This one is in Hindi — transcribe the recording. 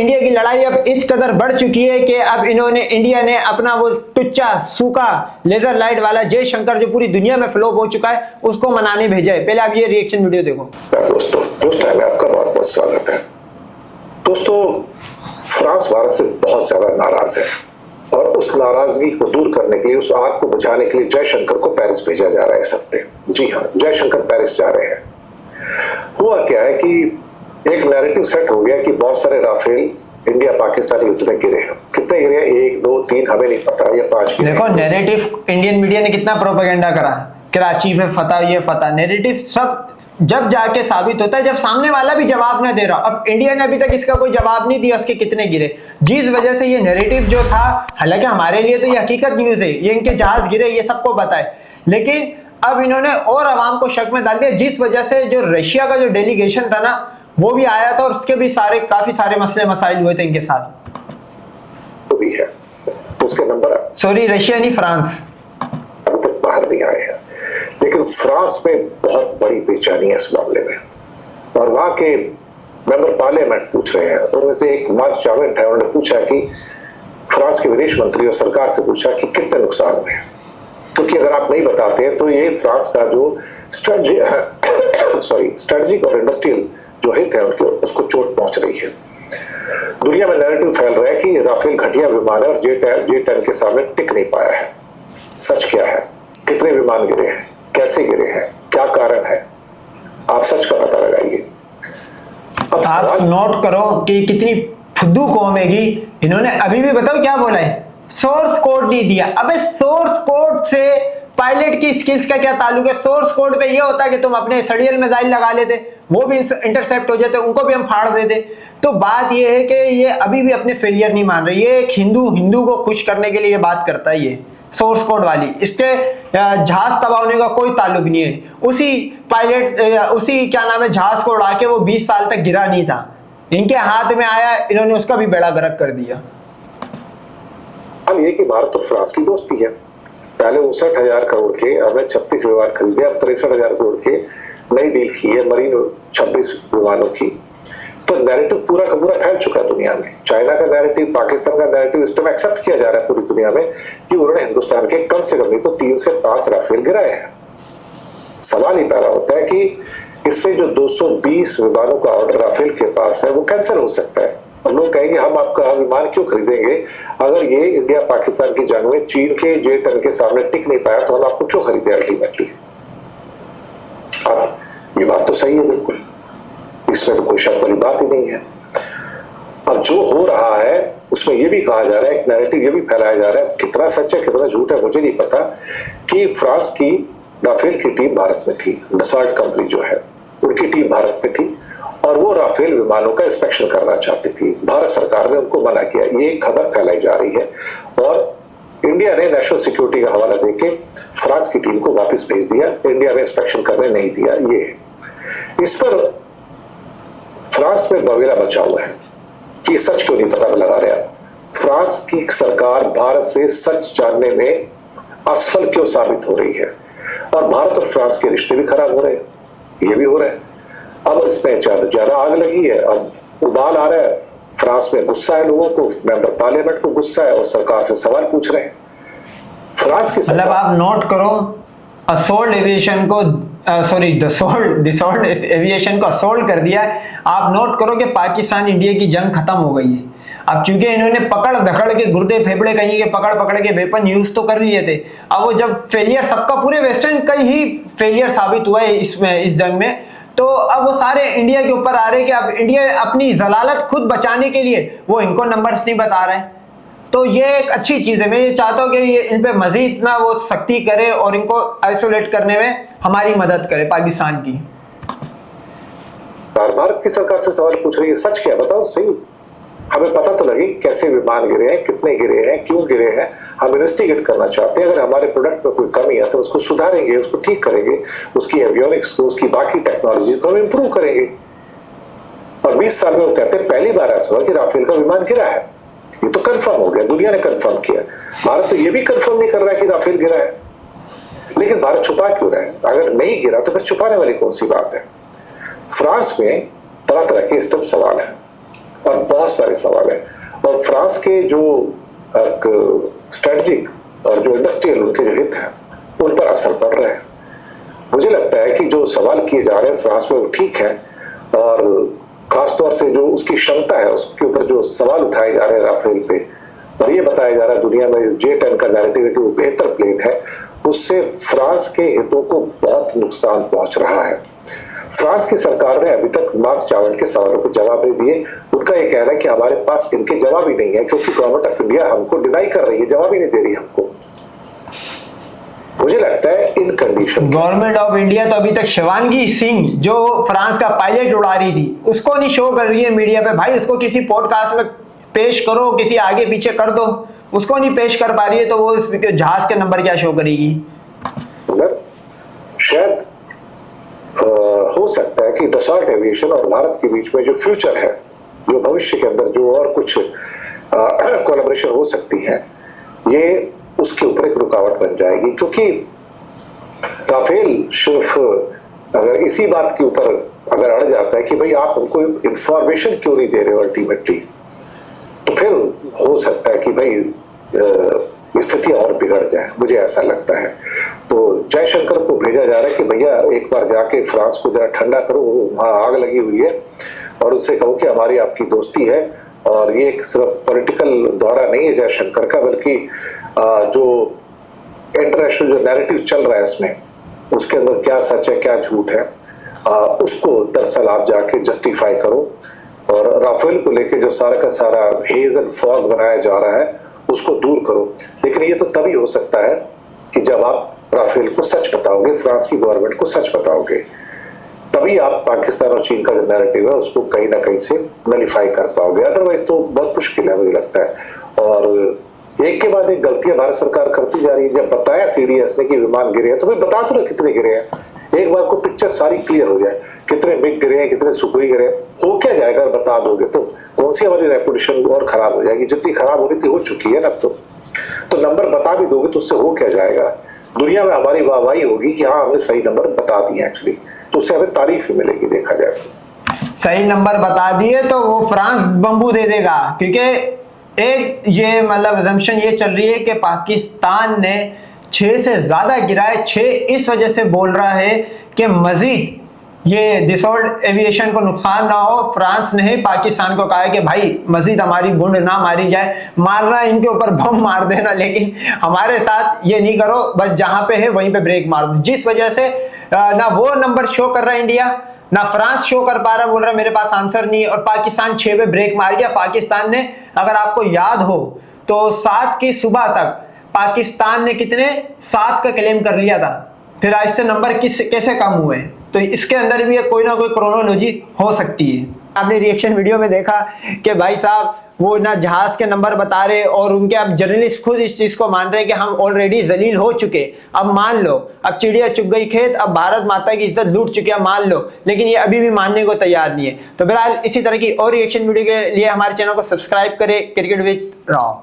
इंडिया की लड़ाई अब इस कदर बढ़ चुकी है कि अब इंडिया ने अपना वो टुच्चा सूखा लेजर लाइट वाला जयशंकर जो पूरी दुनिया में फ्लॉप हो चुका है उसको मनाने भेजा है। पहले आप ये रिएक्शन वीडियो देखो। दोस्तों टाइम में आपका बहुत बहुत स्वागत है। दोस्तों फ्रांस भारत से बहुत ज्यादा नाराज है और उस नाराजगी को दूर करने के लिए, उस आग को बुझाने के लिए जयशंकर को पेरिस भेजा जा रहा है इस हफ्ते। जी हाँ, जयशंकर पेरिस जा रहे हैं। हुआ क्या है कि एक नैरेटिव सेट हो गया कि बहुत सारे राफेल इंडिया पाकिस्तान युद्ध में गिरे हैं। कितने गिरे हैं? 1 2 3 हमें नहीं पता, या 5 गिरे। देखो नैरेटिव इंडियन मीडिया ने कितना प्रोपेगेंडा करा, कराची में फतह, ये फतह, नैरेटिव सब जब जाके साबित होता है जब सामने वाला भी जवाब ना दे रहा। अब इंडिया ने अभी तक इसका कोई जवाब नहीं दिया उसके कितने गिरे, जिस वजह से ये नैरेटिव जो था, हालांकि हमारे लिए तो ये हकीकत न्यूज है, ये इनके जहाज गिरे ये सबको पता है, लेकिन अब इन्होंने और आवाम को शक में डाल दिया, जिस वजह से जो रशिया का जो डेलीगेशन था ना वो भी आया था और उसके भी काफी सारे मसले मसाइल हुए थे इनके साथ। तो भी है उसके नंबर, सॉरी रशिया नहीं, फ्रांस अभी तक बाहर नहीं आए हैं, लेकिन फ्रांस में बहुत बड़ी बेचैनी है इस मामले में। और वहां के मेंबर पार्लियामेंट पूछ रहे हैं, उनमें से एक मार्क चावेंट है, उन्होंने पूछा कि फ्रांस के विदेश मंत्री और सरकार से पूछा कि कितने नुकसान हुए हैं, क्योंकि अगर आप नहीं बताते हैं तो ये फ्रांस का जो स्ट्रेटेजिक और इंडस्ट्रियल जो हित है उनके, उसको चोट पहुंच रही है। दुनिया में नैरेटिव फैल रहा है कि राफेल घटिया विमान है और J-10 के सामने टिक नहीं पाया है। सच क्या है? कितने विमान गिरे हैं, कैसे गिरे हैं, क्या कारण है? आप सच का पता लगाइए। आप नोट करो कि कितनी फुद्दू कौम है। इन्होंने अभी भी बताओ क्या बोला है, सोर्स कोड नहीं दिया। अबे सोर्स कोड से पायलट की स्किल्स का क्या ताल्लुक है? सोर्स कोड पे ये होता है कि तुम अपने सड़ियल मिसाइल लगा लेते, वो भी इंटरसेप्ट हो जाते, उनको भी हम फाड़ देते। तो बात ये है कि ये अभी भी अपने फेलियर नहीं मान रहे। ये एक हिंदू को खुश करने के लिए ये बात करता है, ये सोर्स कोड वाली। इसके जहाज तबाह होने का कोई ताल्लुक नहीं है। उसी पायलट उसी क्या नाम है जहाज को उड़ा के वो 20 साल तक गिरा नहीं था, इनके हाथ में आया, इन्होंने उसका भी बेड़ा गर्क कर दिया। अब ये कि भारत और फ्रांस की दोस्ती है। पहले 59,000 करोड़ के, हमने 36 विमान खरीदे, अब 63,000 करोड़ के नई डील की है मरीन 26 विमानों की। तो नैरेटिव पूरा का पूरा फैल चुका है दुनिया में। चाइना का नैरेटिव, पाकिस्तान का नैरेटिव इस टाइम एक्सेप्ट किया जा रहा है पूरी दुनिया में कि उन्होंने हिंदुस्तान के कम से कम नहीं तो 3 से 5 राफेल गिराए हैं। सवाल ही पैदा होता है कि इससे जो 220 विमानों का ऑर्डर राफेल के पास है वो कैंसिल हो सकता है। और लोग कहेंगे हम आपका विमान क्यों खरीदेंगे, अगर ये इंडिया पाकिस्तान की जंग में चीन के J-10 के सामने टिक नहीं पाया तो हम आपको क्यों खरीदे अल्टीमेटली। अब ये बात तो सही है बिल्कुल, इसमें तो कोई शक वाली बात ही नहीं है। अब जो हो रहा है उसमें ये भी कहा जा रहा है, एक नैरेटिव ये भी फैलाया जा रहा है, कितना सच है कितना झूठ है मुझे नहीं पता, कि फ्रांस की राफेल की टीम भारत में थी, डसॉल्ट कंपनी जो है उनकी टीम भारत में थी और वो राफेल विमानों का इंस्पेक्शन करना चाहती थी। भारत सरकार ने उनको मना किया, ये खबर फैलाई जा रही है। और इंडिया ने नेशनल सिक्योरिटी का हवाला देके फ्रांस की टीम को वापस भेज दिया, इंडिया ने इंस्पेक्शन करने नहीं दिया। ये इस पर फ्रांस में बवेला बचा हुआ है कि सच क्यों नहीं पता लगा रहा। फ्रांस की सरकार भारत से सच जानने में असफल क्यों साबित हो रही है और भारत और फ्रांस के रिश्ते भी खराब हो रहे हैं, ये भी हो रहा है। अब इसमें ज्यादा आग लगी है, अब उबाल आ रहा है, फ्रांस में गुस्सा है, लोगों को, मेंबर पार्लियामेंट को गुस्सा है और सरकार से सवाल पूछ रहे हैं। फ्रांस की मतलब आप नोट करो, असोल्ट एविएशन को डिसॉल्ट एविएशन को असोल्ट कर दिया है। आप नोट करो कि पाकिस्तान इंडिया की जंग खत्म हो गई है। अब चूंकि इन्होंने पकड़ धकड़ के गुर्दे फेफड़े कहीं के पकड़ के वेपन यूज तो कर लिए थे, अब वो जब फेलियर सबका पूरे वेस्टर्न का ही फेलियर साबित हुआ है इस जंग में, तो अब वो सारे इंडिया के ऊपर आ रहे हैं कि अब इंडिया अपनी जलालत खुद बचाने के लिए वो इनको नंबर्स नहीं बता रहे हैं। तो ये एक अच्छी चीज है। मैं ये चाहता हूँ कि ये इन पे मजीद ना वो सख्ती करे और इनको आइसोलेट करने में हमारी मदद करे पाकिस्तान की। भारत की सरकार से सवाल पूछ रही है, सच क्या बताओ सही, हमें पता तो लगे कैसे विमान गिरे हैं, कितने गिरे हैं, क्यों गिरे हैं। हम इन्वेस्टिगेट करना चाहते हैं, अगर हमारे प्रोडक्ट में कोई कमी है तो उसको सुधारेंगे, उसको ठीक करेंगे, उसकी एवियोनिक्स को, उसकी बाकी टेक्नोलॉजी को हम इंप्रूव करेंगे। और 20 साल में वो कहते हैं पहली बार ऐसा हुआ कि राफेल का विमान गिरा है। ये तो कंफर्म हो गया, दुनिया ने कंफर्म किया। भारत तो ये भी कंफर्म नहीं कर रहा है कि राफेल गिरा है, लेकिन भारत छुपा क्यों रहा है? अगर नहीं गिरा तो फिर छुपाने वाली कौन सी बात है? फ्रांस में तरह तरह के इस सवाल है। और बहुत सारे सवाल हैं। और फ्रांस के जो स्ट्रेटेजिक और जो इंडस्ट्रियल उनके जो हित हैं उन पर असर पड़ रहा है। मुझे लगता है कि जो सवाल किए जा रहे हैं फ्रांस में वो ठीक है, और खासतौर से जो उसकी क्षमता है उसके ऊपर जो सवाल उठाए जा रहे हैं राफेल पे, और ये बताया जा रहा है दुनिया में J10 का नैरेटिव है कि वो बेहतर प्लेन है, उससे फ्रांस के हितों को बहुत नुकसान पहुंच रहा है। फ्रांस की सरकार ने अभी तक मार्क चावल के सवालों को जवाब नहीं दिए। उनका ये कहना है कि हमारे पास इनके जवाब ही नहीं है, क्योंकि गवर्नमेंट ऑफ इंडिया हमको डिनाई कर रही है, जवाब ही नहीं दे रही हमको। मुझे लगता है इन कंडीशन गवर्नमेंट ऑफ इंडिया तो अभी तक शिवांगी सिंह जो फ्रांस का पायलट उड़ा रही थी उसको नहीं शो कर रही है मीडिया पे। भाई उसको किसी पॉडकास्ट में पेश करो, किसी आगे पीछे कर दो, उसको नहीं पेश कर पा रही है तो वो जहाज के नंबर क्या शो करेगी। शायद हो सकता है कि डसॉल्ट एविएशन और भारत के बीच में जो फ्यूचर है, जो भविष्य के अंदर जो और कुछ कोलैबोरेशन हो सकती है, ये उसके ऊपर एक रुकावट बन जाएगी। क्योंकि राफेल सिर्फ अगर इसी बात के ऊपर अगर अड़ जाता है कि भाई आप हमको इंफॉर्मेशन क्यों नहीं दे रहे हो अल्टीमेटली, तो फिर हो सकता है कि भाई स्थिति और बिगड़ जाए। मुझे ऐसा लगता है। तो जयशंकर को भेजा जा रहा है कि भैया एक बार जाके फ्रांस को जरा ठंडा करो, वहां आग लगी हुई है, और उससे कहो कि हमारी आपकी दोस्ती है, और ये सिर्फ पॉलिटिकल दौरा नहीं है जयशंकर का, बल्कि जो इंटरनेशनल जो नैरेटिव चल रहा है इसमें, उसके अंदर क्या सच है क्या झूठ है, उसको दरअसल आप जाके जस्टिफाई करो, और राफेल को लेके जो सारा का सारा हेज एंड फॉग बनाया जा रहा है उसको दूर करो। लेकिन ये तो तभी हो सकता है कि जब आप राफेल को सच बताओगे, फ्रांस की गवर्नमेंट को सच बताओगे, तभी आप पाकिस्तान और चीन का जो नैरेटिव है उसको कहीं ना कहीं से नलिफाई कर पाओगे। अदरवाइज तो बहुत मुश्किल है मुझे लगता है। और एक के बाद एक गलतियां भारत सरकार करती जा रही है। जब बताया CDS ने कि विमान गिरे हैं, तो भाई बता दो ना कितने गिरे हैं, एक बार को पिक्चर सारी क्लियर हो जाए, कितने मिग गिरे हैं, कितने सुखोई गिरे हैं। हो क्या जाएगा अगर बता दोगे तो? कौन सी हमारी रेपुटेशन और खराब हो जाएगी? जितनी खराब हो रही थी हो चुकी है ना अब तो नंबर बता भी दोगे तो उससे हो क्या जाएगा? दुनिया में हमारी वाहवाही होगी कि हाँ हमने सही नंबर बता दिए एक्चुअली, तो उससे हमें तारीफ ही मिलेगी। देखा जाए सही नंबर बता दिए तो वो फ्रांस बम्बू दे देगा, क्योंकि एक ये मतलब assumption ये चल रही है कि पाकिस्तान ने 6 से ज्यादा गिराए। 6 इस वजह से बोल रहा है कि मजीद ये डिसॉल्ट एविएशन को नुकसान ना हो। फ्रांस ने ही पाकिस्तान को कहा है कि भाई मजीद हमारी बूंद ना मारी जाए, मारना इनके ऊपर बम मार देना, लेकिन हमारे साथ ये नहीं करो, बस जहां पे है वहीं पे ब्रेक मार दो। जिस वजह से ना वो नंबर शो कर रहा है इंडिया, ना फ्रांस शो कर पा रहा, बोल रहा मेरे पास आंसर नहीं है, और पाकिस्तान 6 पे ब्रेक मार गया। पाकिस्तान ने, अगर आपको याद हो तो 7 की सुबह तक पाकिस्तान ने कितने 7 का क्लेम कर लिया था, फिर आज से नंबर कैसे कम हुए? तो इसके अंदर भी कोई ना कोई क्रोनोलॉजी हो सकती है। आपने रिएक्शन वीडियो में देखा कि भाई साहब वो ना जहाज के नंबर बता रहे, और उनके अब जर्नलिस्ट खुद इस चीज को मान रहे हैं कि हम ऑलरेडी जलील हो चुके, अब मान लो, अब चिड़िया चुग गई खेत, अब भारत माता की इज्जत लूट चुके हैं, मान लो। लेकिन ये अभी भी मानने को तैयार नहीं है। तो बहरहाल इसी तरह की और रिएक्शन वीडियो के लिए हमारे चैनल को सब्सक्राइब करें। Cricket with Rao.